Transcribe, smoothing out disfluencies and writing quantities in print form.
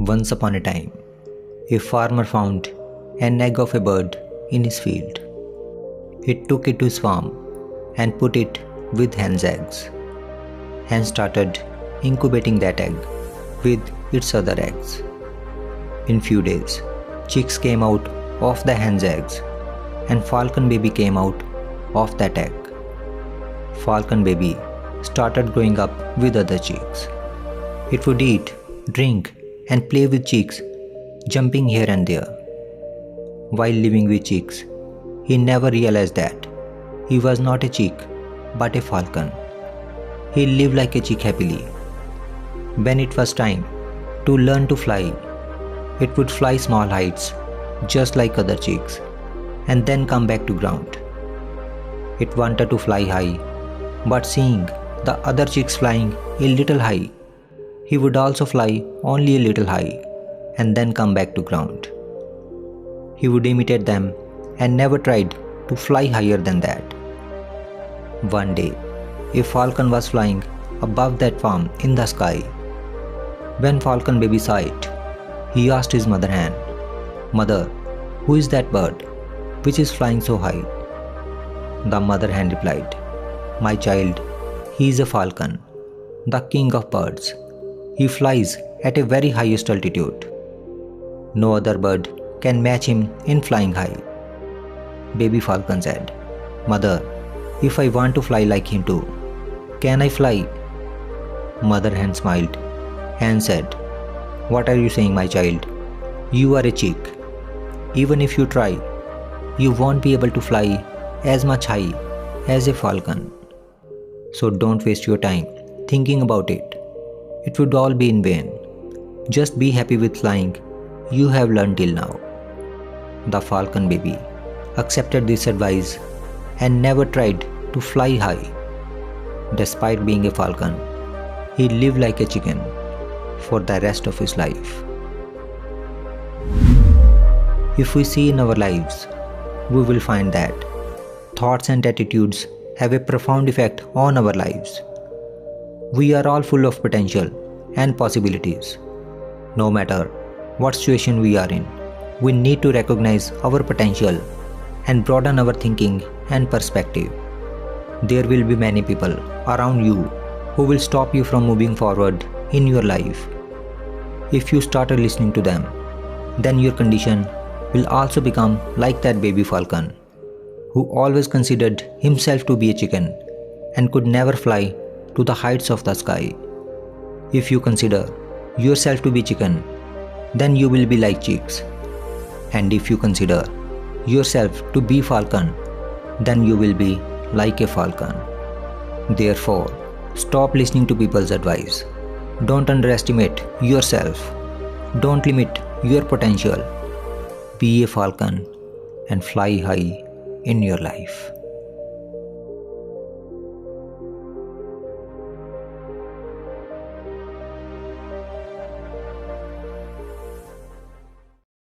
Once upon a time, a farmer found an egg of a bird in his field. He took it to his farm and put it with hen's eggs and started incubating that egg with its other eggs. In few days, chicks came out of the hen's eggs and falcon baby came out of that egg. Falcon baby started growing up with other chicks. It would eat, drink, and play with chicks, jumping here and there. While living with chicks, he never realized that he was not a chick but a falcon. He lived like a chick happily. When it was time to learn to fly, it would fly small heights just like other chicks and then come back to ground. It wanted to fly high, but seeing the other chicks flying a little high, he would also fly only a little high and then come back to ground. He would imitate them and never tried to fly higher than that. One day, a falcon was flying above that farm in the sky. When falcon baby saw it, he asked his mother hen, "Mother, who is that bird which is flying so high?" The mother hen replied, "My child, he is a falcon, the king of birds. He flies at a very highest altitude. No other bird can match him in flying high." Baby falcon said, "Mother, if I want to fly like him too, can I fly?" Mother hen smiled and said, "What are you saying, my child? You are a chick. Even if you try, you won't be able to fly as much high as a falcon. So don't waste your time thinking about it. It would all be in vain. Just be happy with flying you have learned till now." The falcon baby accepted this advice and never tried to fly high. Despite being a falcon, he lived like a chicken for the rest of his life. If we see in our lives, we will find that thoughts and attitudes have a profound effect on our lives. We are all full of potential and possibilities. No matter what situation we are in, we need to recognize our potential and broaden our thinking and perspective. There will be many people around you who will stop you from moving forward in your life. If you started listening to them, then your condition will also become like that baby falcon, who always considered himself to be a chicken and could never fly to the heights of the sky. If you consider yourself to be chicken, then you will be like chicks. And if you consider yourself to be falcon, then you will be like a falcon. Therefore, stop listening to people's advice. Don't underestimate yourself. Don't limit your potential. Be a falcon and fly high in your life.